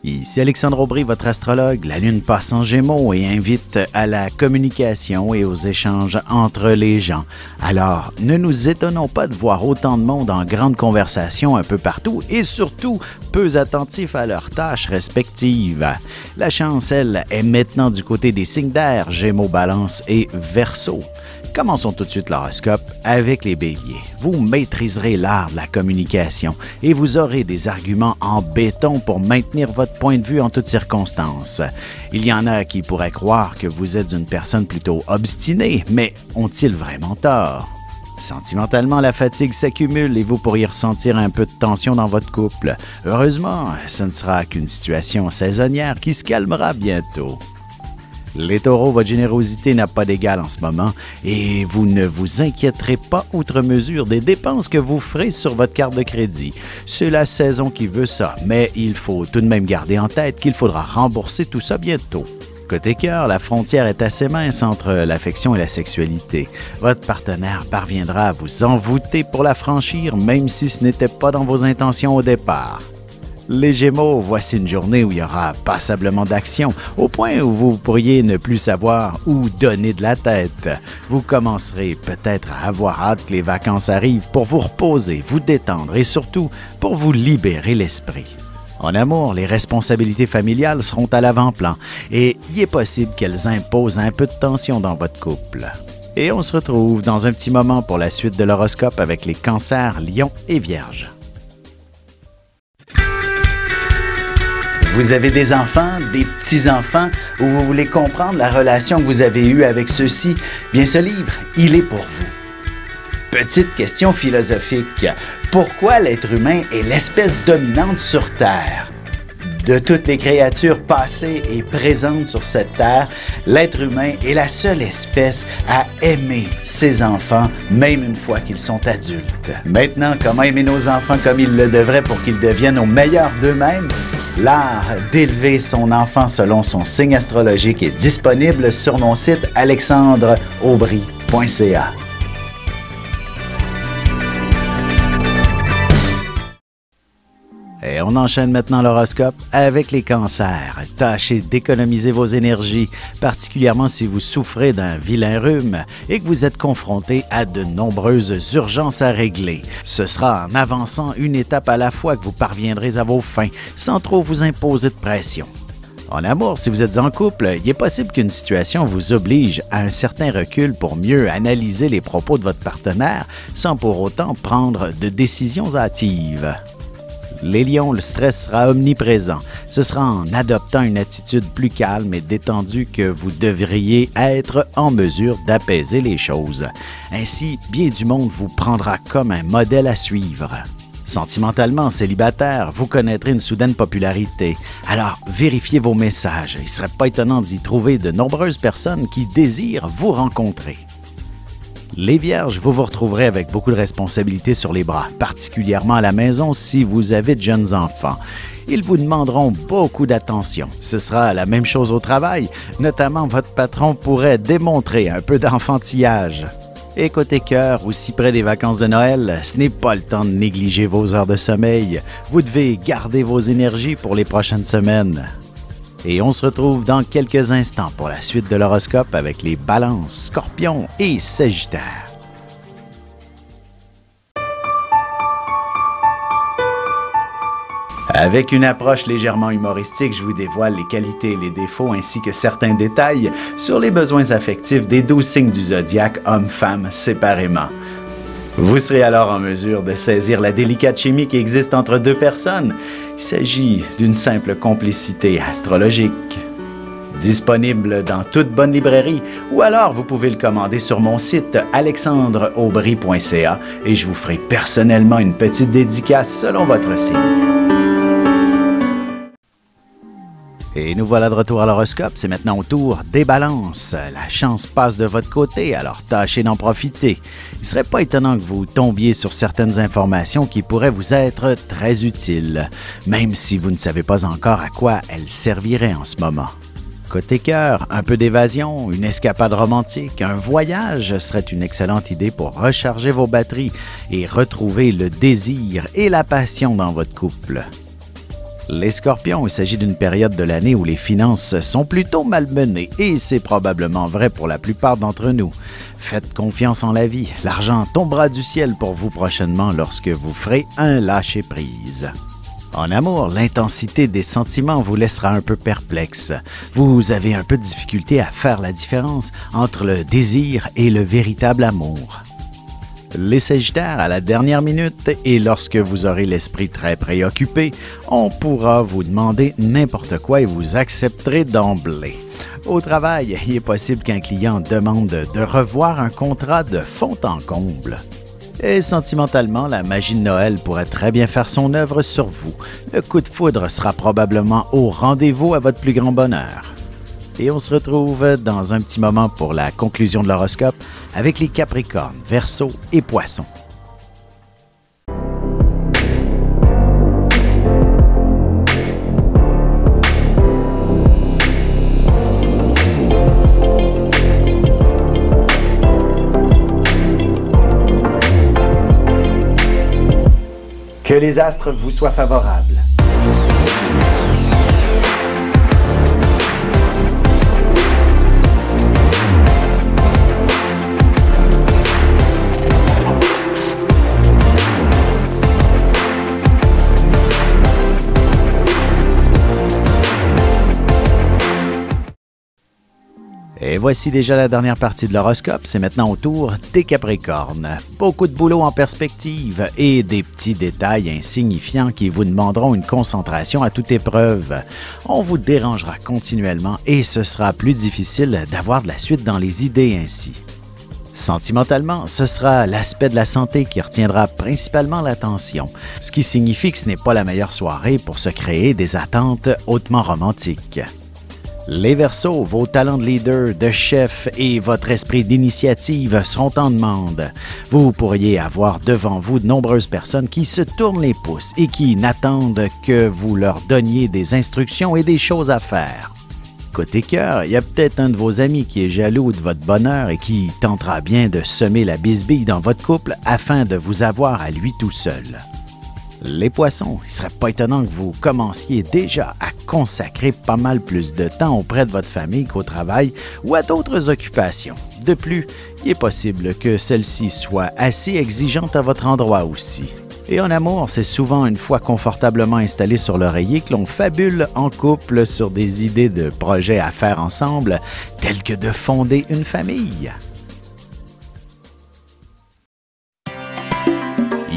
Ici Alexandre Aubry, votre astrologue. La Lune passe en Gémeaux et invite à la communication et aux échanges entre les gens. Alors, ne nous étonnons pas de voir autant de monde en grande conversation un peu partout et surtout peu attentifs à leurs tâches respectives. La chance, elle, est maintenant du côté des signes d'air, Gémeaux, Balance et Verseau. Commençons tout de suite l'horoscope avec les béliers. Vous maîtriserez l'art de la communication et vous aurez des arguments en béton pour maintenir votre point de vue en toutes circonstances. Il y en a qui pourraient croire que vous êtes une personne plutôt obstinée, mais ont-ils vraiment tort? Sentimentalement, la fatigue s'accumule et vous pourriez ressentir un peu de tension dans votre couple. Heureusement, ce ne sera qu'une situation saisonnière qui se calmera bientôt. Les taureaux, votre générosité n'a pas d'égal en ce moment et vous ne vous inquiéterez pas outre mesure des dépenses que vous ferez sur votre carte de crédit. C'est la saison qui veut ça, mais il faut tout de même garder en tête qu'il faudra rembourser tout ça bientôt. Côté cœur, la frontière est assez mince entre l'affection et la sexualité. Votre partenaire parviendra à vous envoûter pour la franchir, même si ce n'était pas dans vos intentions au départ. Les Gémeaux, voici une journée où il y aura passablement d'action, au point où vous pourriez ne plus savoir où donner de la tête. Vous commencerez peut-être à avoir hâte que les vacances arrivent pour vous reposer, vous détendre et surtout pour vous libérer l'esprit. En amour, les responsabilités familiales seront à l'avant-plan et il est possible qu'elles imposent un peu de tension dans votre couple. Et on se retrouve dans un petit moment pour la suite de l'horoscope avec les cancers, lions et vierges. Vous avez des enfants, des petits-enfants, ou vous voulez comprendre la relation que vous avez eue avec ceux-ci? Bien, ce livre, il est pour vous. Petite question philosophique. Pourquoi l'être humain est l'espèce dominante sur Terre? De toutes les créatures passées et présentes sur cette terre, l'être humain est la seule espèce à aimer ses enfants, même une fois qu'ils sont adultes. Maintenant, comment aimer nos enfants comme ils le devraient pour qu'ils deviennent au meilleur d'eux-mêmes? L'art d'élever son enfant selon son signe astrologique est disponible sur mon site alexandreaubry.ca. Et on enchaîne maintenant l'horoscope avec les cancers. Tâchez d'économiser vos énergies, particulièrement si vous souffrez d'un vilain rhume et que vous êtes confronté à de nombreuses urgences à régler. Ce sera en avançant une étape à la fois que vous parviendrez à vos fins, sans trop vous imposer de pression. En amour, si vous êtes en couple, il est possible qu'une situation vous oblige à un certain recul pour mieux analyser les propos de votre partenaire, sans pour autant prendre de décisions hâtives. Les lions, le stress sera omniprésent. Ce sera en adoptant une attitude plus calme et détendue que vous devriez être en mesure d'apaiser les choses. Ainsi, bien du monde vous prendra comme un modèle à suivre. Sentimentalement célibataire, vous connaîtrez une soudaine popularité. Alors, vérifiez vos messages. Il ne serait pas étonnant d'y trouver de nombreuses personnes qui désirent vous rencontrer. Les Vierges, vous vous retrouverez avec beaucoup de responsabilités sur les bras, particulièrement à la maison si vous avez de jeunes enfants. Ils vous demanderont beaucoup d'attention. Ce sera la même chose au travail, notamment votre patron pourrait démontrer un peu d'enfantillage. Et côté cœur, aussi près des vacances de Noël, ce n'est pas le temps de négliger vos heures de sommeil. Vous devez garder vos énergies pour les prochaines semaines. Et on se retrouve dans quelques instants pour la suite de l'horoscope avec les Balances, Scorpions et Sagittaires. Avec une approche légèrement humoristique, je vous dévoile les qualités et les défauts ainsi que certains détails sur les besoins affectifs des 12 signes du zodiaque, hommes-femmes séparément. Vous serez alors en mesure de saisir la délicate chimie qui existe entre deux personnes. Il s'agit d'une simple complicité astrologique. Disponible dans toute bonne librairie ou alors vous pouvez le commander sur mon site alexandreaubry.ca et je vous ferai personnellement une petite dédicace selon votre signe. Et nous voilà de retour à l'horoscope, c'est maintenant au tour des balances. La chance passe de votre côté, alors tâchez d'en profiter. Il ne serait pas étonnant que vous tombiez sur certaines informations qui pourraient vous être très utiles, même si vous ne savez pas encore à quoi elles serviraient en ce moment. Côté cœur, un peu d'évasion, une escapade romantique, un voyage serait une excellente idée pour recharger vos batteries et retrouver le désir et la passion dans votre couple. Les Scorpions, il s'agit d'une période de l'année où les finances sont plutôt malmenées et c'est probablement vrai pour la plupart d'entre nous. Faites confiance en la vie, l'argent tombera du ciel pour vous prochainement lorsque vous ferez un lâcher-prise. En amour, l'intensité des sentiments vous laissera un peu perplexe. Vous avez un peu de difficulté à faire la différence entre le désir et le véritable amour. Les Sagittaires, à la dernière minute et lorsque vous aurez l'esprit très préoccupé, on pourra vous demander n'importe quoi et vous accepterez d'emblée. Au travail, il est possible qu'un client demande de revoir un contrat de fond en comble. Et sentimentalement, la magie de Noël pourrait très bien faire son œuvre sur vous. Le coup de foudre sera probablement au rendez-vous à votre plus grand bonheur. Et on se retrouve dans un petit moment pour la conclusion de l'horoscope avec les Capricornes, Verseaux et Poissons. Que les astres vous soient favorables. Et voici déjà la dernière partie de l'horoscope, c'est maintenant au tour des Capricornes. Beaucoup de boulot en perspective et des petits détails insignifiants qui vous demanderont une concentration à toute épreuve. On vous dérangera continuellement et ce sera plus difficile d'avoir de la suite dans les idées ainsi. Sentimentalement, ce sera l'aspect de la santé qui retiendra principalement l'attention, ce qui signifie que ce n'est pas la meilleure soirée pour se créer des attentes hautement romantiques. Les Verseaux, vos talents de leader, de chef et votre esprit d'initiative seront en demande. Vous pourriez avoir devant vous de nombreuses personnes qui se tournent les pouces et qui n'attendent que vous leur donniez des instructions et des choses à faire. Côté cœur, il y a peut-être un de vos amis qui est jaloux de votre bonheur et qui tentera bien de semer la bisbille dans votre couple afin de vous avoir à lui tout seul. Les Poissons, il ne serait pas étonnant que vous commenciez déjà à consacrer pas mal plus de temps auprès de votre famille qu'au travail ou à d'autres occupations. De plus, il est possible que celle-ci soit assez exigeante à votre endroit aussi. Et en amour, c'est souvent une fois confortablement installé sur l'oreiller que l'on fabule en couple sur des idées de projets à faire ensemble, tels que de fonder une famille.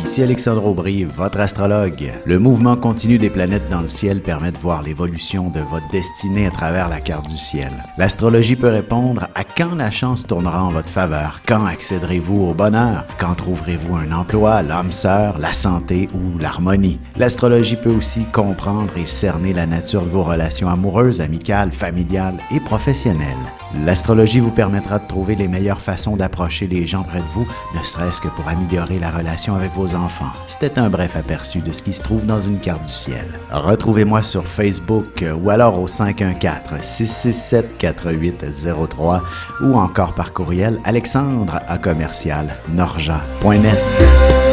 Ici Alexandre Aubry, votre astrologue. Le mouvement continu des planètes dans le ciel permet de voir l'évolution de votre destinée à travers la carte du ciel. L'astrologie peut répondre à quand la chance tournera en votre faveur, quand accéderez-vous au bonheur, quand trouverez-vous un emploi, l'âme sœur, la santé ou l'harmonie. L'astrologie peut aussi comprendre et cerner la nature de vos relations amoureuses, amicales, familiales et professionnelles. L'astrologie vous permettra de trouver les meilleures façons d'approcher les gens près de vous, ne serait-ce que pour améliorer la relation avec vos enfants. C'était un bref aperçu de ce qui se trouve dans une carte du ciel. Retrouvez-moi sur Facebook ou alors au 514-667-4803 ou encore par courriel alexandre@norja.net.